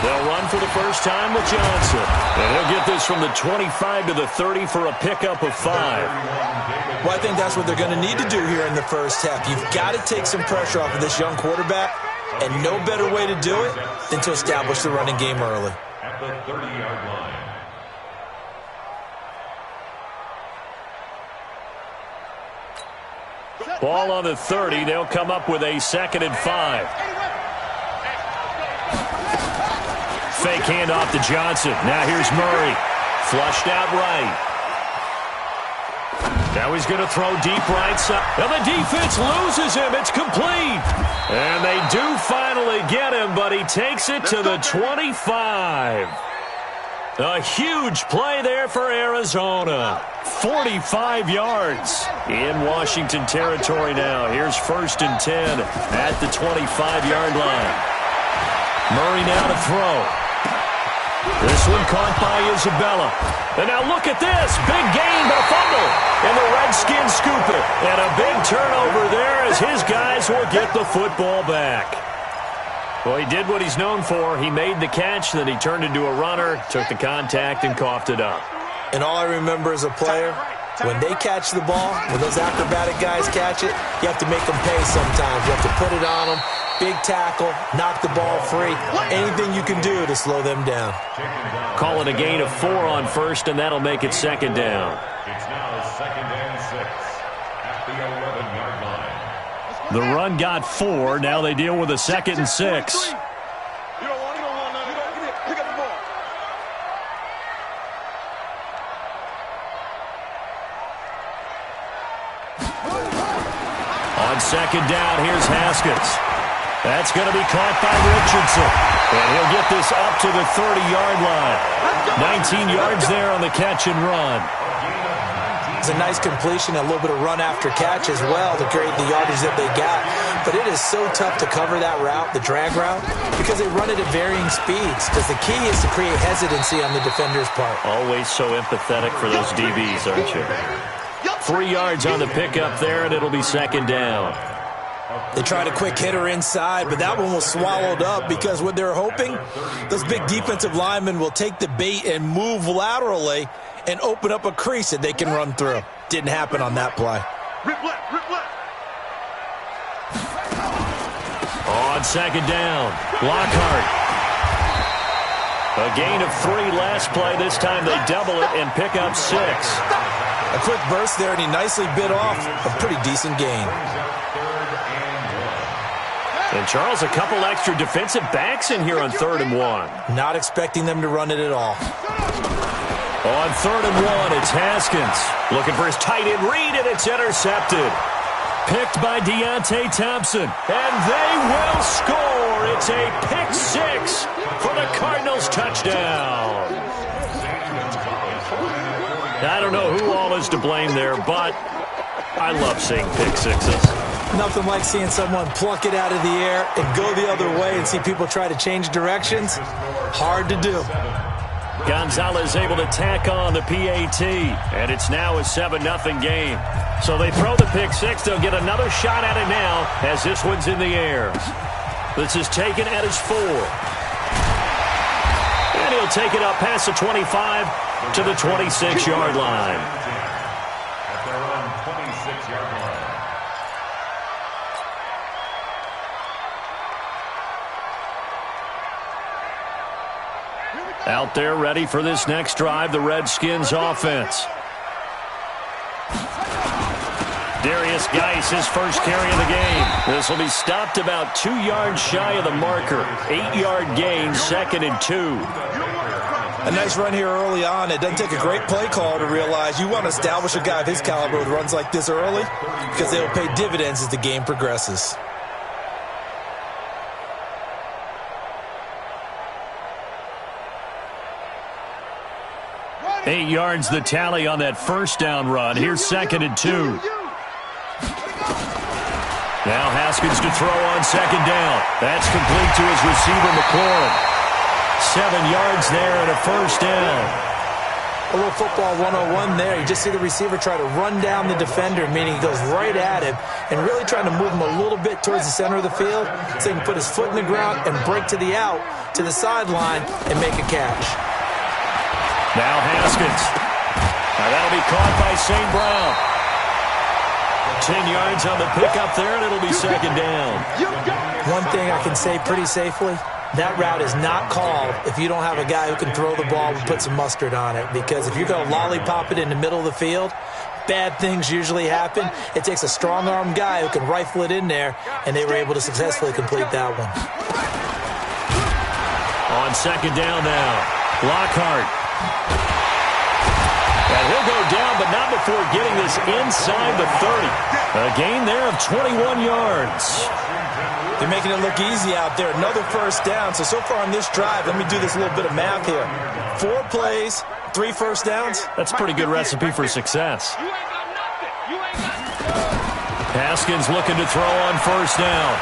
They'll run for the first time with Johnson. And he'll get this from the 25 to the 30 for a pickup of 5. Well, I think that's what they're going to need to do here in the first half. You've got to take some pressure off of this young quarterback, and no better way to do it than to establish the running game early. At the 30-yard line. Ball on the 30. They'll come up with a 2nd and 5. Fake handoff to Johnson. Now here's Murray. Flushed out right. Now he's going to throw deep right side. And the defense loses him. It's complete. And they do finally get him, but he takes it to the 25. A huge play there for Arizona. 45 yards in Washington territory now. Here's 1st and 10 at the 25-yard line. Murray now to throw. This one caught by Isabella. And now look at this. Big gain, but a fumble. And the Redskins scoop it. And a big turnover there as his guys will get the football back. Well, he did what he's known for. He made the catch, then he turned into a runner, took the contact, and coughed it up. And all I remember as a player, when they catch the ball, when those acrobatic guys catch it, you have to make them pay sometimes. You have to put it on them, big tackle, knock the ball free, anything you can do to slow them down. Call it a gain of 4 on 1st, and that'll make it 2nd down. It's now 2nd and 6 at the 11-yard line. The run got 4. Now they deal with a 2nd and 6. On 2nd down, here's Haskins. That's going to be caught by Richardson. And he'll get this up to the 30-yard line. 19 yards there on the catch and run. It's a nice completion, a little bit of run after catch as well to create the yardage that they got. But it is so tough to cover that route, the drag route, because they run it at varying speeds. Because the key is to create hesitancy on the defender's part. Always so empathetic for those DBs, aren't you? 3 yards on the pickup there, and it'll be 2nd down. They tried a quick hitter inside, but that one was swallowed up because what they're hoping, those big defensive linemen will take the bait and move laterally and open up a crease that they can run through. Didn't happen on that play. On 2nd down, Lockhart. A gain of 3 last play. This time they double it and pick up 6. A quick burst there, and he nicely bit off a pretty decent gain. And, Charles, a couple extra defensive backs in here on 3rd and 1. Not expecting them to run it at all. On 3rd and 1, it's Haskins. Looking for his tight end read, and it's intercepted. Picked by Deontay Thompson. And they will score. It's a pick 6 for the Cardinals touchdown. I don't know who all is to blame there, but I love seeing pick 6s. Nothing like seeing someone pluck it out of the air and go the other way and see people try to change directions. Hard to do. Gonzalez able to tack on the PAT, and it's now a 7-0 game. So they throw the pick 6. They'll get another shot at it now as this one's in the air. This is taken at his 4. And he'll take it up past the 25 to the 26-yard line. At their own 26-yard line. Out there ready for this next drive, the Redskins offense. Darius Geis, his first carry of the game. This will be stopped about 2 yards shy of the marker. 8-yard gain, 2nd and 2. A nice run here early on. It doesn't take a great play call to realize you want to establish a guy of his caliber with runs like this early because they will pay dividends as the game progresses. 8 yards the tally on that first down run. Here's 2nd and 2. Now Haskins to throw on 2nd down. That's complete to his receiver, McLaurin. 7 yards there and a first down. A little football 101 there. You just see the receiver try to run down the defender, meaning he goes right at him and really trying to move him a little bit towards the center of the field so he can put his foot in the ground and break to the out, to the sideline, and make a catch. Now Haskins. Now that'll be caught by St. Brown. 10 yards on the pickup there, and it'll be second down. One thing I can say pretty safely, that route is not called if you don't have a guy who can throw the ball and put some mustard on it. Because if you're going to lollipop it in the middle of the field, bad things usually happen. It takes a strong-armed guy who can rifle it in there, and they were able to successfully complete that one. On second down now, Lockhart. And he'll go down, but not before getting this inside the 30. A gain there of 21 yards. They're making it look easy out there. Another first down. So far on this drive, let me do this little bit of math here. 4 plays, 3 first downs. That's a pretty good recipe for success. Haskins looking to throw on first down.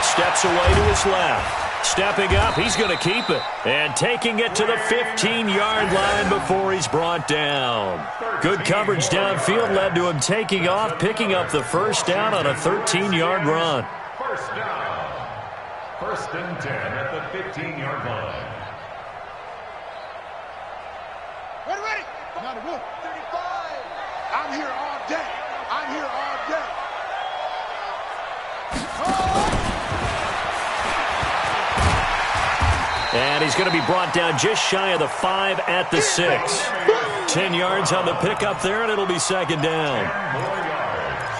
Steps away to his left. Stepping up, he's going to keep it. And taking it to the 15-yard line before he's brought down. Good coverage downfield led to him taking off, picking up the first down on a 13-yard run. First down. First and 10 at the 15-yard line. Ready? Not a rule. 35. I'm here all day. I'm here all day. And he's going to be brought down just shy of the 5 at the 6. 10 yards on the pickup there, and it'll be second down. 10 more yards.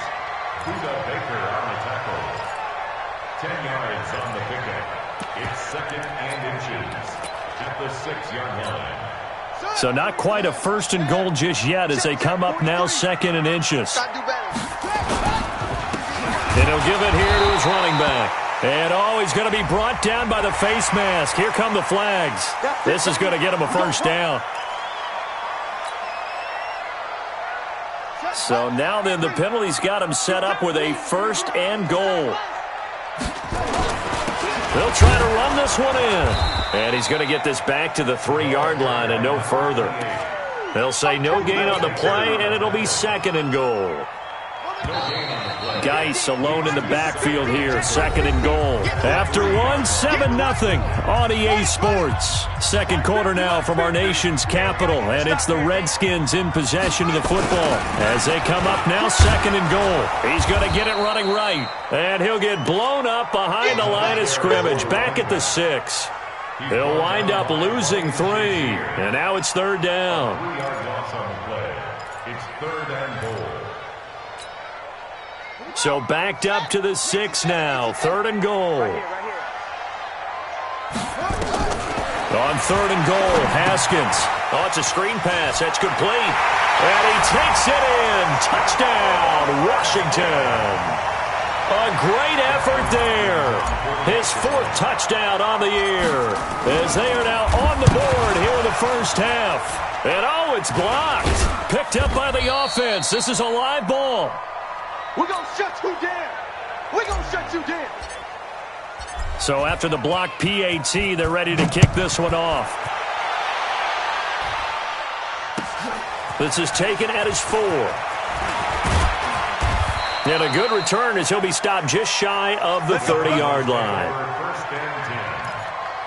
Buda Baker on the tackle. 10 yards on the pickup. It's second and inches at the 6-yard line. So not quite a first and goal just yet as they come up now second and inches. And he'll give it here to his running back. And he's going to be brought down by the face mask. Here come the flags. This is going to get him a first down. So now then the penalty's got him set up with a first and goal. They'll try to run this one in. And he's going to get this back to the 3-yard line and no further. They'll say no gain on the play, and it'll be second and goal. Geis alone in the backfield here, second and goal. After 7-0 on EA Sports. Second quarter now from our nation's capital, and it's the Redskins in possession of the football. As they come up now, second and goal. He's going to get it running right, and he'll get blown up behind the line of scrimmage, back at the 6. He'll wind up losing 3, and now it's third down. 3-yard loss on the play. It's third and goal. So backed up to the 6 now. Third and goal. On third and goal, Haskins. Oh, it's a screen pass. That's complete. And he takes it in. Touchdown, Washington. A great effort there. His 4th touchdown on the year. As they are now on the board here in the first half. And it's blocked. Picked up by the offense. This is a live ball. We're going to shut you down. We're going to shut you down. So after the block PAT, they're ready to kick this one off. This is taken at his 4. And a good return as he'll be stopped just shy of the 30-yard line. First and 10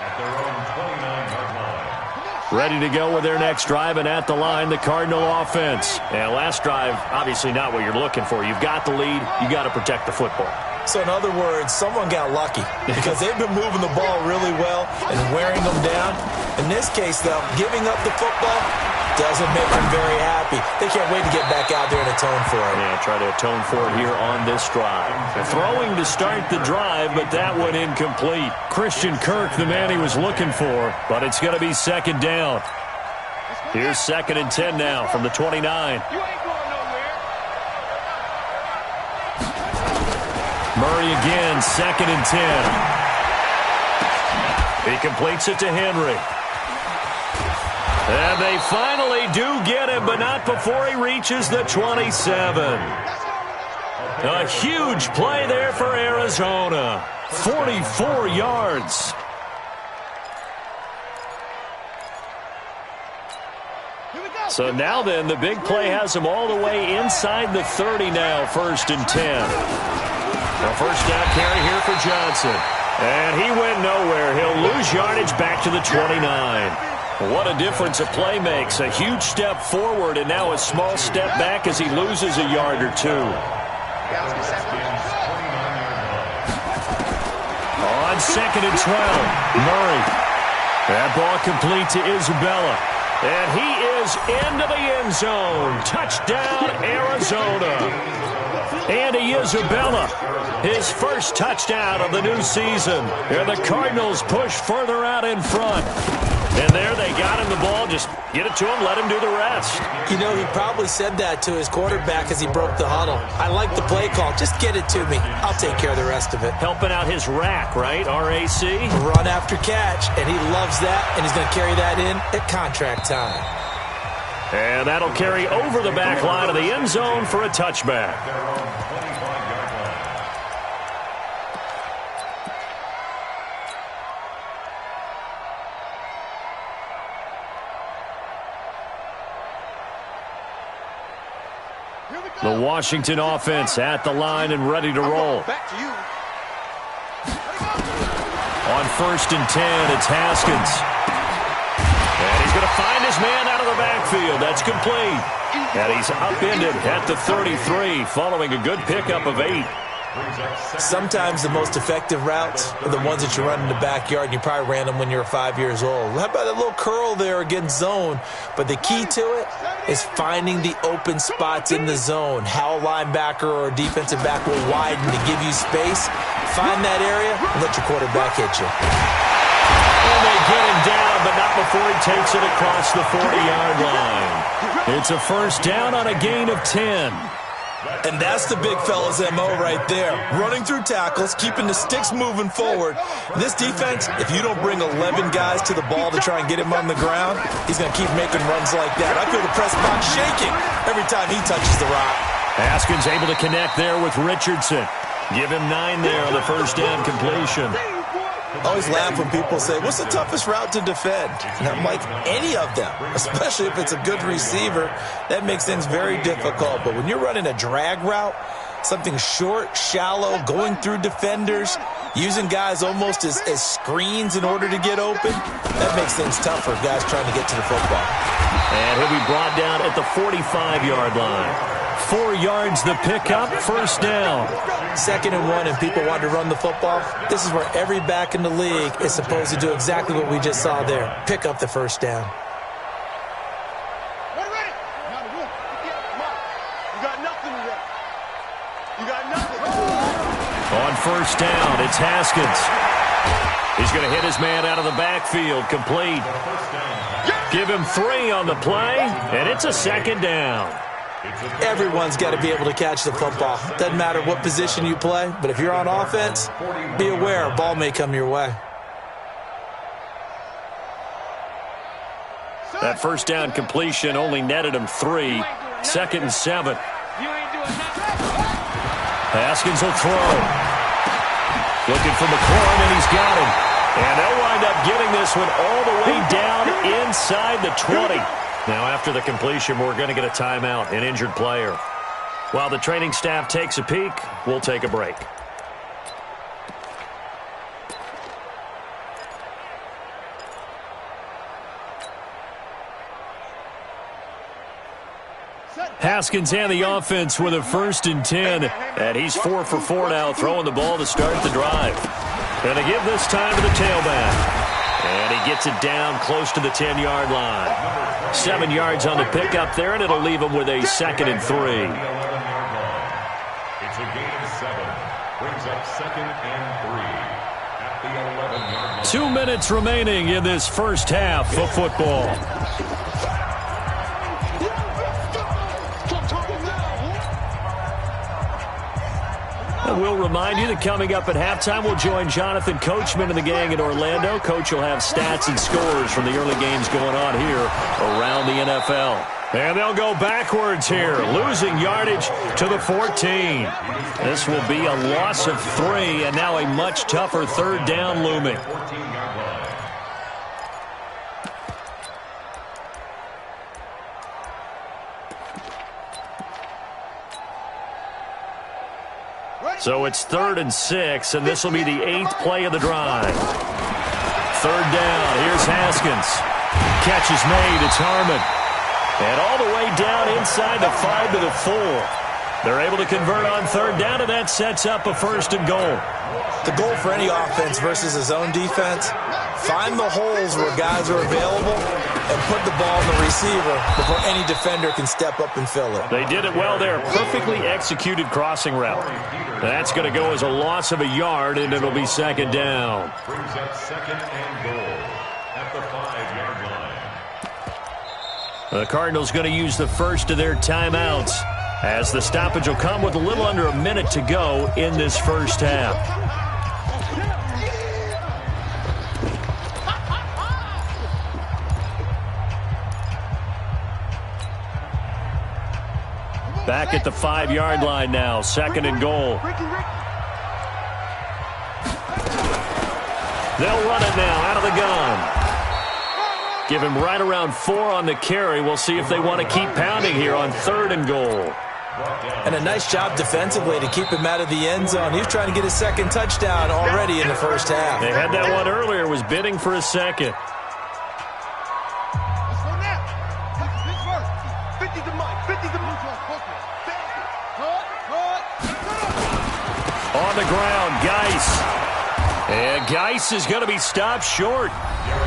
at their own 29-yard line. Ready to go with their next drive, and at the line, the Cardinal offense. And last drive, obviously not what you're looking for. You've got the lead. You got to protect the football. So in other words, someone got lucky because they've been moving the ball really well and wearing them down. In this case, though, giving up the football doesn't make them very happy. They can't wait to get back out there and atone for it. Yeah, try to atone for it here on this drive. Throwing to start the drive, but that one incomplete. Christian Kirk, the man he was looking for, but it's going to be second down. Here's second and 10 now from the 29. Murray again, second and 10. He completes it to Henry. And they finally do get him, but not before he reaches the 27. A huge play there for Arizona. 44 yards. So now then, the big play has him all the way inside the 30 now, 1st and 10. A first down carry here for Johnson. And he went nowhere. He'll lose yardage back to the 29. What a difference a play makes. A huge step forward and now a small step back as he loses a yard or two. On 2nd and 12, Murray. That ball complete to Isabella. And he is into the end zone. Touchdown, Arizona. Andy Isabella, his first touchdown of the new season. And the Cardinals push further out in front. And there they got him the ball. Just get it to him, let him do the rest. You know, he probably said that to his quarterback as he broke the huddle. I like the play call. Just get it to me. I'll take care of the rest of it. Helping out his rack, right? RAC? Run after catch, and he loves that, and he's going to carry that in at contract time. And that'll carry over the back line of the end zone for a touchback. The Washington offense at the line and ready to roll. On 1st and 10, it's Haskins. And he's going to find his man out of the backfield. That's complete. And he's upended at the 33 following a good pickup of 8. Sometimes the most effective routes are the ones that you run in the backyard. You probably ran them when you were 5 years old. How about a little curl there against zone? But the key to it is finding the open spots in the zone. How a linebacker or a defensive back will widen to give you space. Find that area and let your quarterback hit you. And they get him down, but not before he takes it across the 40-yard line. It's a first down on a gain of 10. And that's the big fella's MO right there. Running through tackles, keeping the sticks moving forward. This defense, if you don't bring 11 guys to the ball to try and get him on the ground, he's going to keep making runs like that. I feel the press box shaking every time he touches the rock. Haskins able to connect there with Richardson. Give him 9 there on the first down completion. I always laugh when people say, what's the toughest route to defend? And I'm like, any of them, especially if it's a good receiver. That makes things very difficult. But when you're running a drag route, something short, shallow, going through defenders, using guys almost as screens in order to get open, that makes things tough for guys trying to get to the football. And he'll be brought down at the 45-yard line. 4 yards the pickup, first down. 2nd and 1, and people want to run the football. This is where every back in the league is supposed to do exactly what we just saw there. Pick up the first down. On first down, it's Haskins. He's going to hit his man out of the backfield, complete. Give him 3 on the play, and it's a 2nd down. Everyone's got to be able to catch the football. Doesn't matter what position you play, but if you're on offense, be aware a ball may come your way. That first down completion only netted him 3. 2nd and 7. Haskins will throw. Looking for McLaurin, and he's got him. And they'll wind up getting this one all the way down inside the 20. Now, after the completion, we're going to get a timeout, an injured player. While the training staff takes a peek, we'll take a break. Haskins and the offense with a 1st and 10. And he's 4 for 4 now, throwing the ball to start the drive. And they give this time to the tailback. And he gets it down close to the 10-yard line. 7 yards on the pickup there, and it'll leave him with a 2nd and 3. It's a gain of 7. Brings up 2nd and 3 at the 11-yard line. 2 minutes remaining in this first half of football. And we'll remind you that coming up at halftime, we'll join Jonathan Coachman and the gang in Orlando. Coach will have stats and scores from the early games going on here around the NFL. And they'll go backwards here, losing yardage to the 14. This will be a loss of 3, and now a much tougher 3rd down looming. So it's 3rd and 6, and this will be the 8th play of the drive. 3rd down. Here's Haskins. Catch is made. It's Harmon. And all the way down inside the 5 to the 4. They're able to convert on 3rd down, and that sets up a 1st and goal. The goal for any offense versus his own defense, find the holes where guys are available and put the ball in the receiver before any defender can step up and fill it. They did it well there. Perfectly executed crossing route. That's going to go as a loss of a yard, and it'll be 2nd down. Brings up 2nd and goal at the 5-yard line. The Cardinals going to use the first of their timeouts, as the stoppage will come with a little under a minute to go in this first half. Back at the 5-yard line now, 2nd and goal. They'll run it now out of the gun. Give him right around 4 on the carry. We'll see if they want to keep pounding here on 3rd and goal. And a nice job defensively to keep him out of the end zone. He was trying to get his 2nd touchdown already in the first half. They had that one earlier, was bidding for a 2nd. On the ground, Geis. And Geis is going to be stopped short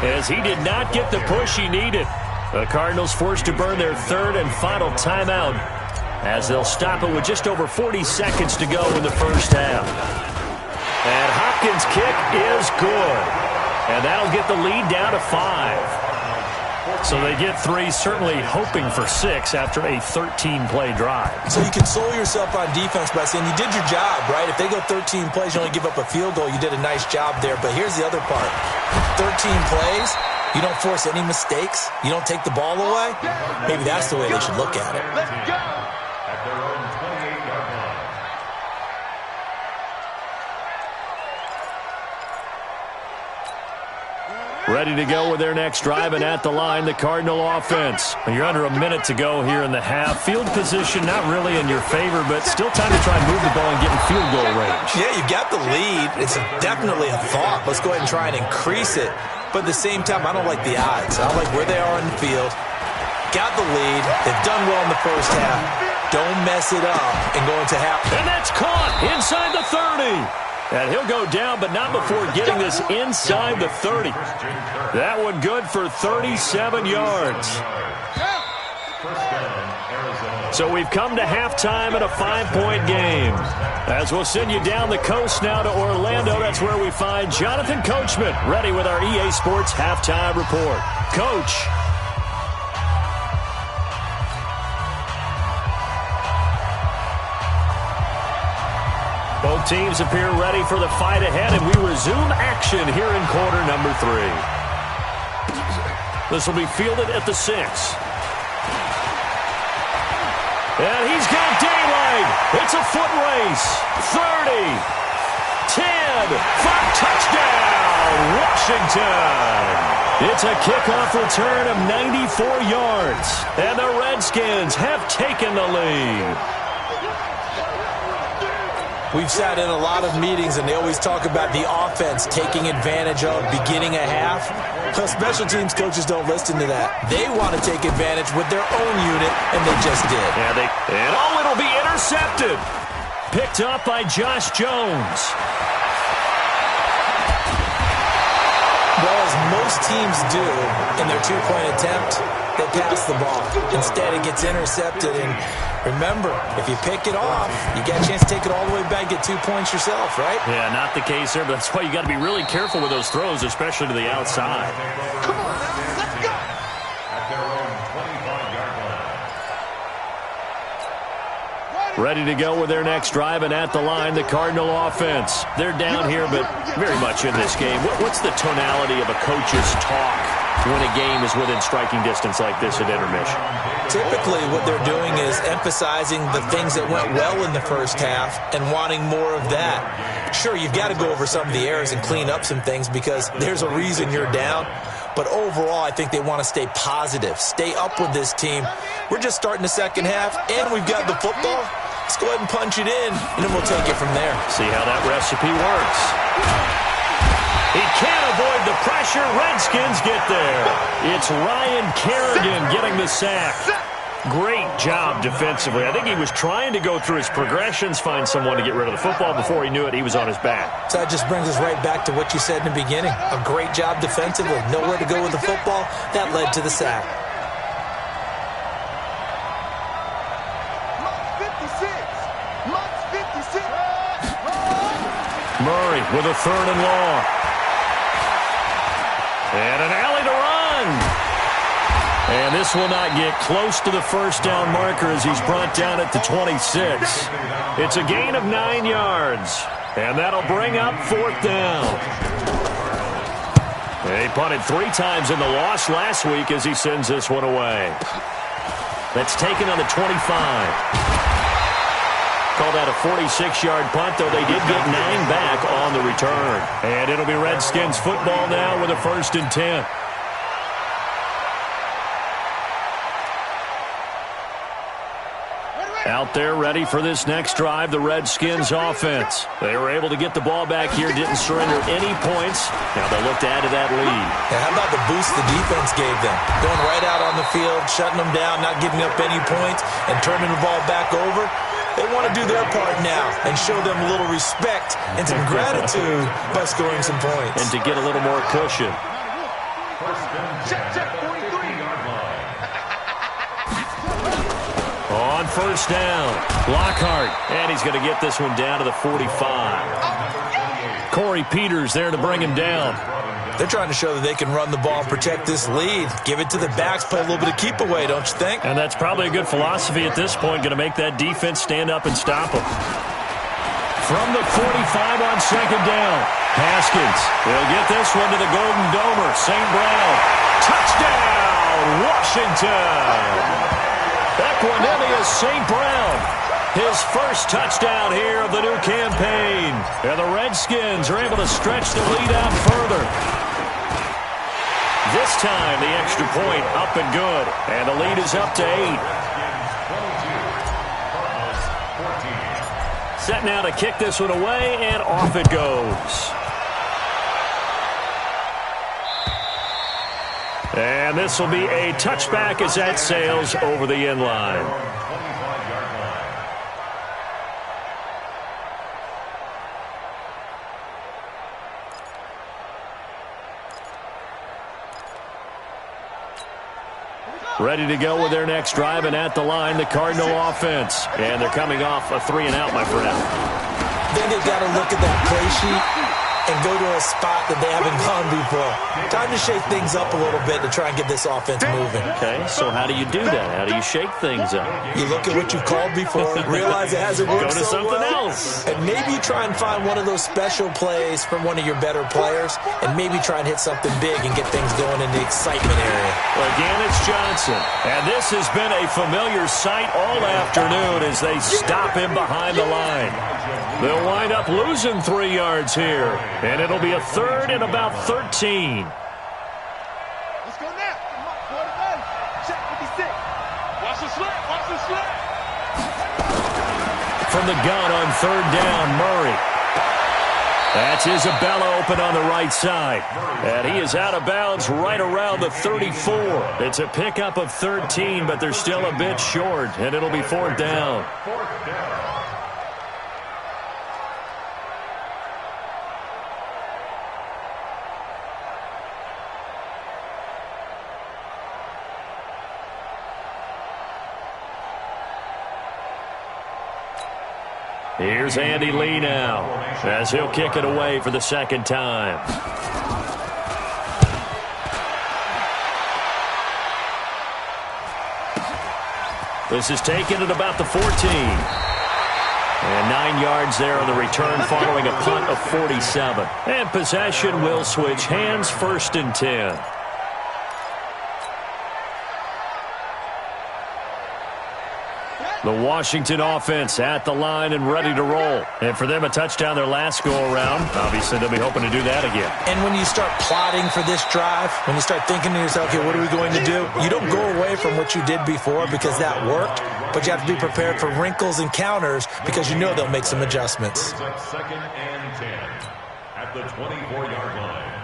as he did not get the push he needed. The Cardinals forced to burn their 3rd and final timeout as they'll stop it with just over 40 seconds to go in the first half. And Hopkins' kick is good. And that'll get the lead down to 5. So they get 3, certainly hoping for 6 after a 13-play drive. So you console yourself on defense by saying you did your job, right? If they go 13 plays, you only give up a field goal, you did a nice job there. But here's the other part. 13 plays, you don't force any mistakes, you don't take the ball away. Maybe that's the way they should look at it. Let's go! At their own 28-yard line. Ready to go with their next drive, and at the line, the Cardinal offense. You're under a minute to go here in the half. Field position not really in your favor, but still time to try and move the ball and get in field goal range. Yeah, you've got the lead. It's definitely a thought. Let's go ahead and try and increase it. But at the same time, I don't like the odds. I like where they are on the field. Got the lead. They've done well in the first half. Don't mess it up and go into half. And that's caught inside the 30. And he'll go down, but not before getting this inside the 30. That one good for 37 yards. So we've come to halftime in a 5-point game. As we'll send you down the coast now to Orlando, that's where we find Jonathan Coachman, ready with our EA Sports Halftime Report. Coach. Both teams appear ready for the fight ahead, and we resume action here in quarter number 3. This will be fielded at the 6. And he's got daylight. It's a foot race. 30, 10, 5, touchdown, Washington. It's a kickoff return of 94 yards, and the Redskins have taken the lead. We've sat in a lot of meetings, and they always talk about the offense taking advantage of beginning a half. So special teams coaches don't listen to that. They want to take advantage with their own unit, and they just did. Yeah, it'll be intercepted. Picked up by Josh Jones. Well, as most teams do in their 2-point attempt, they pass the ball. Instead, it gets intercepted. And remember, if you pick it off, you got a chance to take it all the way back, get 2 points yourself, right? Yeah, not the case there, but that's why you got to be really careful with those throws, especially to the outside. Come on, let's go. At their own 25-yard line. Ready to go with their next drive, and at the line, the Cardinal offense. They're down here, but very much in this game. What's the tonality of a coach's talk when a game is within striking distance like this at intermission? Typically, what they're doing is emphasizing the things that went well in the first half and wanting more of that. Sure, you've got to go over some of the errors and clean up some things because there's a reason you're down. But overall, I think they want to stay positive, stay up with this team. We're just starting the second half, and we've got the football. Let's go ahead and punch it in, and then we'll take it from there. See how that recipe works. He can't avoid the pressure. Redskins get there. It's Ryan Kerrigan getting the sack. Great job defensively. I think he was trying to go through his progressions, find someone to get rid of the football. Before he knew it, he was on his back. So that just brings us right back to what you said in the beginning. A great job defensively. Nowhere to go with the football. That led to the sack. Murray with a 3rd and long. And an alley to run. And this will not get close to the first down marker as he's brought down at the 26. It's a gain of 9 yards. And that'll bring up 4th down. He punted 3 times in the loss last week as he sends this one away. That's taken on the 25. Call that a 46-yard punt, though they did get 9 back on the return. And it'll be Redskins football now with a 1st and 10. Out there ready for this next drive, the Redskins offense. They were able to get the ball back here, didn't surrender any points. Now they look to add to that lead. Yeah, how about the boost the defense gave them? Going right out on the field, shutting them down, not giving up any points, and turning the ball back over. They want to do their part now and show them a little respect and some gratitude by scoring some points. And to get a little more cushion. On 1st down, Lockhart, and he's going to get this one down to the 45. Corey Peters there to bring him down. They're trying to show that they can run the ball and protect this lead. Give it to the backs, play a little bit of keep away, don't you think? And that's probably a good philosophy at this point, going to make that defense stand up and stop them. From the 45 on 2nd down, Haskins will get this one to the Golden Domer. St. Brown, touchdown, Washington. Equinemius St. Brown, his first touchdown here of the new campaign. And the Redskins are able to stretch the lead out further. This time, the extra point up and good. And the lead is up to 8. Set now to kick this one away, and off it goes. And this will be a touchback as that sails over the end line. Ready to go with their next drive, and at the line, the Cardinal offense. And they're coming off a 3-and-out, my friend. Then they've got to look at that play sheet and go to a spot that they haven't gone before. Time to shake things up a little bit to try and get this offense moving. Okay, so how do you do that? How do you shake things up? You look at what you called before, realize it hasn't worked Go to so something well, else. and maybe you try and find one of those special plays from one of your better players, and maybe try and hit something big and get things going in the excitement area. Again, it's Johnson. And this has been a familiar sight all afternoon as they stop him behind the line. They'll wind up losing 3 yards here. And it'll be a 3rd and about 13. Let's go now. Come on, quarterback. Check 56. Watch the slip. Watch the slip. From the gun on 3rd down, Murray. That's Isabella open on the right side. And he is out of bounds right around the 34. It's a pickup of 13, but they're still a bit short. And it'll be 4th down. Here's Andy Lee now as he'll kick it away for the 2nd time. This is taken at about the 14. And 9 yards there on the return following a punt of 47. And possession will switch hands, 1st and 10. The Washington offense at the line and ready to roll. And for them, a touchdown their last go-around. Obviously, they'll be hoping to do that again. And when you start plotting for this drive, when you start thinking to yourself, okay, what are we going to do? You don't go away from what you did before because that worked, but you have to be prepared for wrinkles and counters because you know they'll make some adjustments. Second and 10 at the 24-yard line.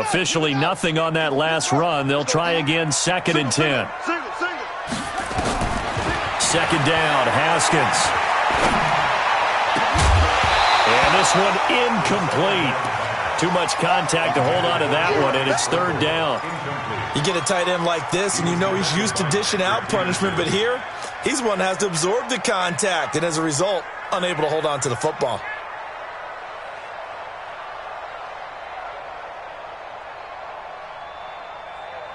Officially nothing on that last run. They'll try again, second and 10. Second down, Haskins. And this one incomplete. Too much contact to hold on to that one, and it's third down. You get a tight end like this, and you know he's used to dishing out punishment, but here, he's one that has to absorb the contact, and as a result, unable to hold on to the football.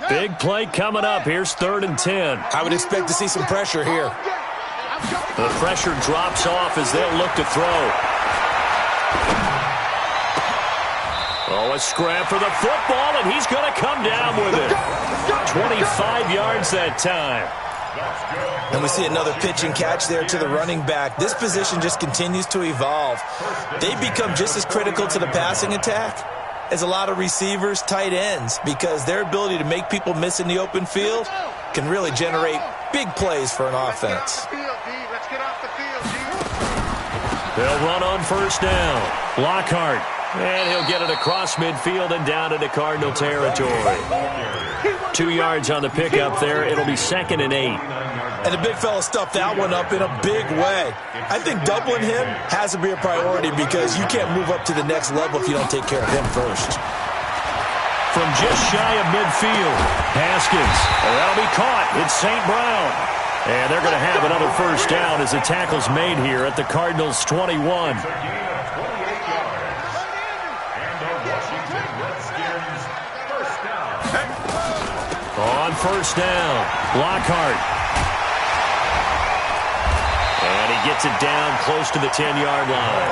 Big play coming up. Here's third and 10. I would expect to see some pressure here. The pressure drops off as they'll look to throw. Oh, a scrap for the football, and he's going to come down with it. 25 yards that time. And we see another pitch and catch there to the running back. This position just continues to evolve. They become just as critical to the passing attack as a lot of receivers, tight ends, because their ability to make people miss in the open field can really generate big plays for an offense. They'll run on first down. Lockhart. And he'll get it across midfield and down into Cardinal territory. 2 yards on the pickup there. It'll be second and 8. And the big fella stuffed that one up in a big way. I think doubling him has to be a priority because you can't move up to the next level if you don't take care of him first. From just shy of midfield, Haskins. And that'll be caught. It's St. Brown. And they're going to have another first down as the tackle's made here at the Cardinals' 21. On first down, Lockhart. And he gets it down close to the 10-yard line.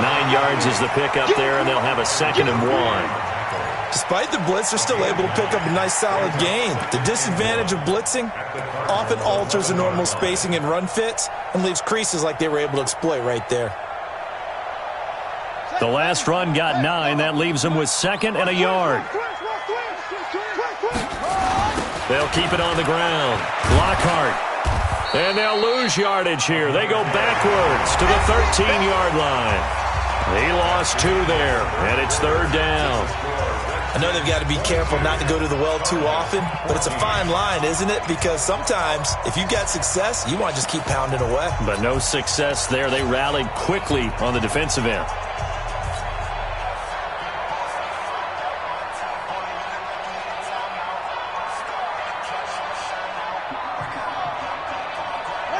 9 yards is the pickup there, and they'll have a second and 1. Despite the blitz, they're still able to pick up a nice solid gain. The disadvantage of blitzing often alters the normal spacing and run fits and leaves creases like they were able to exploit right there. The last run got 9. That leaves them with second and a yard. They'll keep it on the ground. Lockhart. And they'll lose yardage here. They go backwards to the 13-yard line. He lost 2 there, and it's third down. I know they've got to be careful not to go to the well too often, but it's a fine line, isn't it? Because sometimes, if you've got success, you want to just keep pounding away. But no success there. They rallied quickly on the defensive end.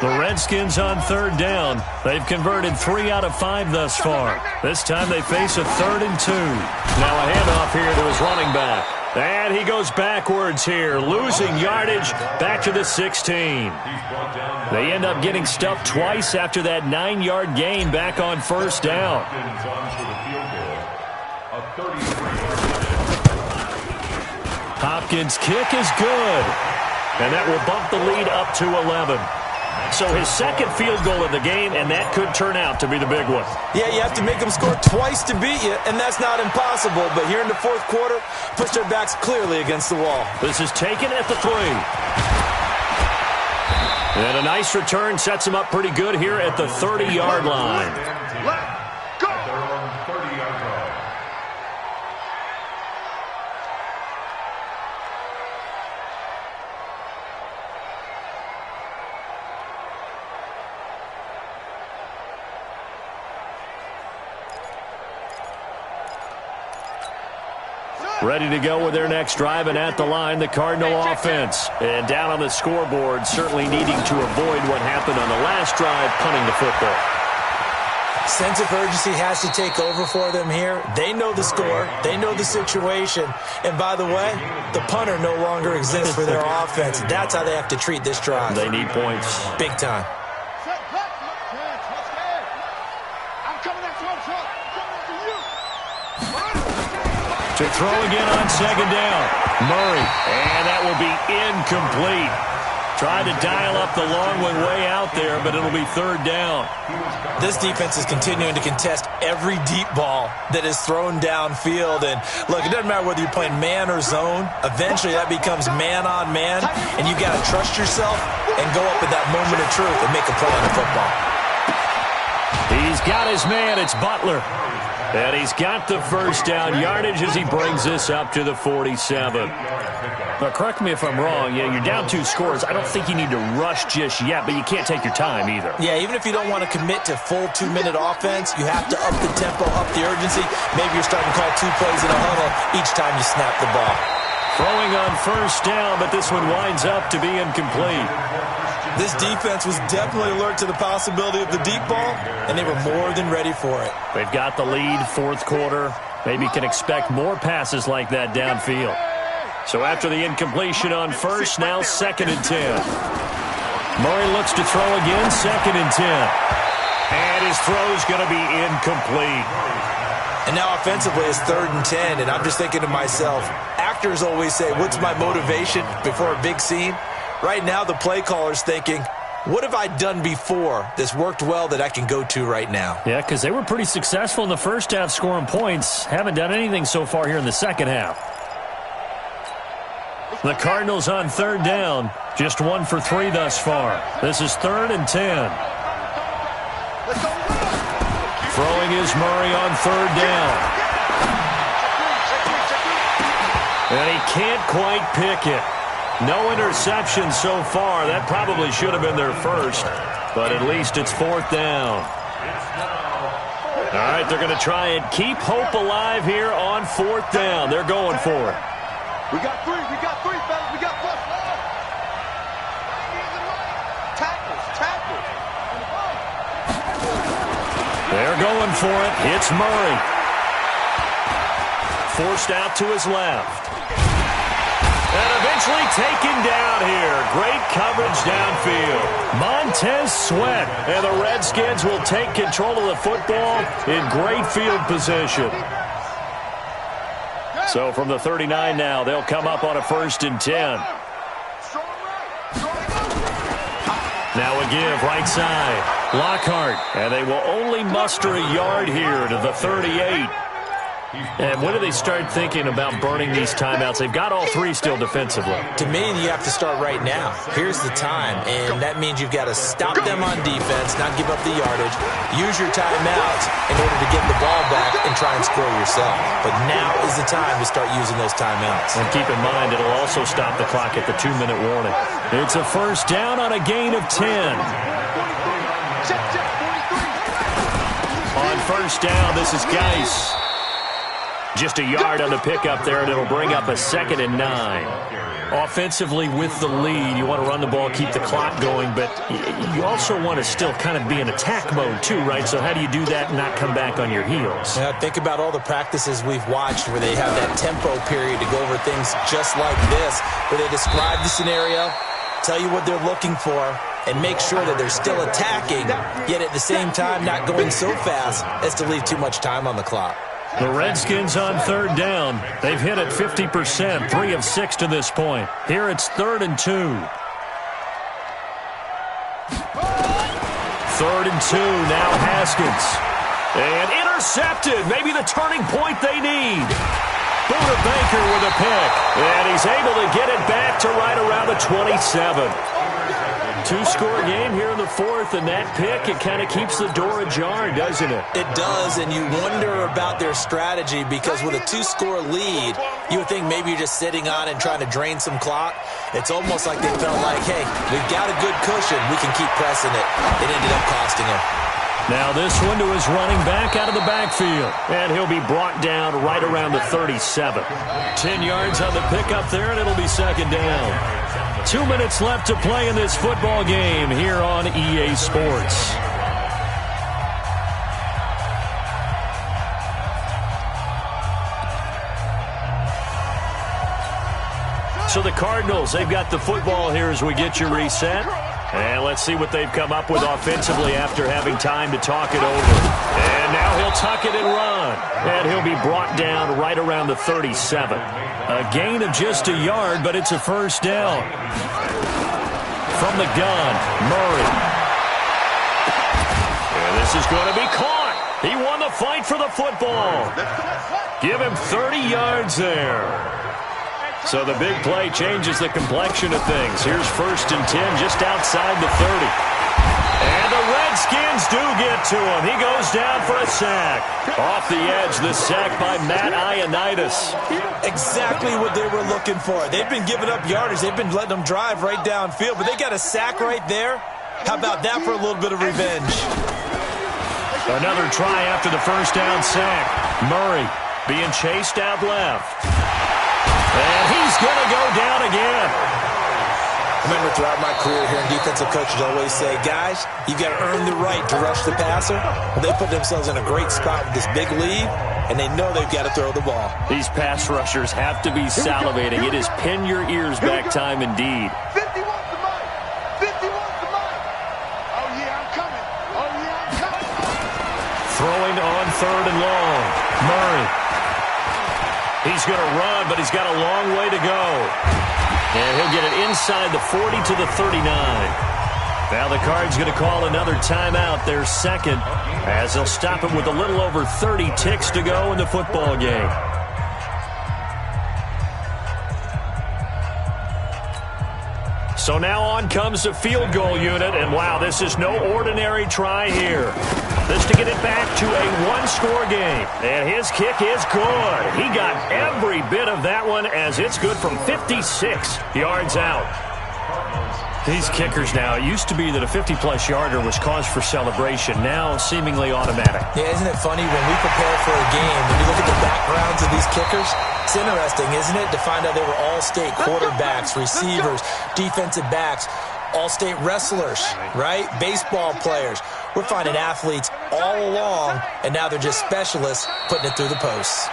The Redskins on third down. They've converted 3 out of 5 thus far. This time they face a third and 2. Now a handoff here to his running back. And he goes backwards here, losing yardage back to the 16. They end up getting stuffed twice after that 9-yard gain back on first down. Hopkins' kick is good. And that will bump the lead up to 11. So his second field goal of the game, and that could turn out to be the big one. Yeah, you have to make them score twice to beat you, and that's not impossible. But here in the fourth quarter, push their backs clearly against the wall. This is taken at the 3. And a nice return sets him up pretty good here at the 30-yard line. Ready to go with their next drive, and at the line, the Cardinal offense. And down on the scoreboard, certainly needing to avoid what happened on the last drive, punting the football. Sense of urgency has to take over for them here. They know the score. They know the situation. And by the way, the punter no longer exists for their offense. That's how they have to treat this drive. They need points. Big time. To throw again on second down. Murray. And that will be incomplete. Tried to dial up the long one way out there, but it'll be third down. This defense is continuing to contest every deep ball that is thrown downfield. And, look, it doesn't matter whether you're playing man or zone. Eventually, that becomes man-on-man, and you've got to trust yourself and go up at that moment of truth and make a play on the football. He's got his man. It's Butler. And he's got the first down yardage as he brings this up to the 47. Now, correct me if I'm wrong. Yeah, you're down 2 scores. I don't think you need to rush just yet, but you can't take your time either. Yeah, even if you don't want to commit to full 2-minute offense, you have to up the tempo, up the urgency. Maybe you're starting to call 2 plays in a huddle each time you snap the ball. Throwing on first down, but this one winds up to be incomplete. This defense was definitely alert to the possibility of the deep ball, and they were more than ready for it. They've got the lead, fourth quarter. Maybe can expect more passes like that downfield. So after the incompletion on first, now 2nd and 10. Murray looks to throw again, 2nd and 10. And his throw's going to be incomplete. And now offensively it's 3rd and 10, and I'm just thinking to myself, actors always say, what's my motivation before a big scene? Right now the play caller's thinking, what have I done before that's worked well that I can go to right now? Yeah, because they were pretty successful in the first half scoring points. Haven't done anything so far here in the second half. The Cardinals on 3rd down. Just 1 for 3 thus far. This is 3rd and 10. Throwing is Murray on 3rd down. And he can't quite pick it. No interception so far. That probably should have been their first, but at least it's 4th down. All right, they're going to try and keep hope alive here on 4th down. They're going for it. We got 3, fellas. We got plus. Tackles. They're going for it. It's Murray. Forced out to his left. And eventually taken down here. Great coverage downfield. Montez Sweat. And the Redskins will take control of the football in great field position. So from the 39 now, they'll come up on a 1st and 10. Now a give right side. Lockhart. And they will only muster a yard here to the 38. And when do they start thinking about burning these timeouts? They've got all 3 still defensively. To me, you have to start right now. Here's the time, and that means you've got to stop them on defense, not give up the yardage, use your timeouts in order to get the ball back and try and score yourself. But now is the time to start using those timeouts. And keep in mind, it'll also stop the clock at the 2-minute warning. It's a first down on a gain of 10. On first down, this is Geis. Just a yard on the pickup there, and it'll bring up a 2nd and 9. Offensively with the lead, you want to run the ball, keep the clock going, but you also want to still kind of be in attack mode too, right? So how do you do that and not come back on your heels? Yeah, think about all the practices we've watched where they have that tempo period to go over things just like this, where they describe the scenario, tell you what they're looking for, and make sure that they're still attacking, yet at the same time not going so fast as to leave too much time on the clock. The Redskins on 3rd down. They've hit it 50%, 3 of 6 to this point. Here it's 3rd and 2. 3rd and 2, now Haskins. And intercepted, maybe the turning point they need. Buda Baker with a pick, and he's able to get it back to right around the 27. 2-score game here in the 4th, and that pick, it kind of keeps the door ajar, doesn't it? It does, and you wonder about their strategy because with a 2-score lead, you would think maybe you're just sitting on and trying to drain some clock. It's almost like they felt like, hey, we've got a good cushion. We can keep pressing it. It ended up costing them. Now this one to his running back out of the backfield, and he'll be brought down right around the 37. 10 yards on the pickup there, and it'll be 2nd down. 2 minutes left to play in this football game here on EA Sports. So the Cardinals, they've got the football here as we get you reset. And let's see what they've come up with offensively after having time to talk it over. And now he'll tuck it and run. And he'll be brought down right around the 37. A gain of just a yard, but it's a first down. From the gun, Murray. And this is going to be caught. He won the fight for the football. Give him 30 yards there. So the big play changes the complexion of things. Here's 1st and 10 just outside the 30. And the Redskins do get to him. He goes down for a sack. Off the edge, the sack by Matt Ioannidis. Exactly what they were looking for. They've been giving up yardage. They've been letting them drive right downfield, but they got a sack right there. How about that for a little bit of revenge? Another try after the first down sack. Murray being chased out left. And he's going to go down again. Remember, throughout my career here in defensive coaches always say, guys, you've got to earn the right to rush the passer. Well, they put themselves in a great spot with this big lead, and they know they've got to throw the ball. These pass rushers have to be salivating. It is pin your ears back time indeed. 50 wants the money. 50 wants the money. Oh, yeah, I'm coming. Oh, yeah, I'm coming. Throwing on 3rd and long. Murray. He's going to run, but he's got a long way to go. And he'll get it inside the 40 to the 39. Now the Cards going to call another timeout, their second, as they'll stop him with a little over 30 ticks to go in the football game. So now on comes the field goal unit, and wow, this is no ordinary try here. This to get it back to a one-score game. And his kick is good. He got every bit of that one as it's good from 56 yards out. These kickers now, it used to be that a 50-plus yarder was cause for celebration. Now seemingly automatic. Yeah, isn't it funny when we prepare for a game, when you look at the backgrounds of these kickers, it's interesting, isn't it, to find out they were all-state quarterbacks, receivers, defensive backs, all-state wrestlers, right? Baseball players. We're finding athletes all along, and now they're just specialists putting it through the posts.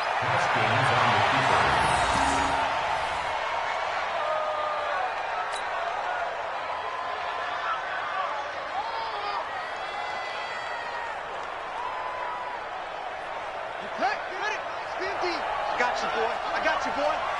Get ready. Stand deep. I got you, boy. I got you, boy.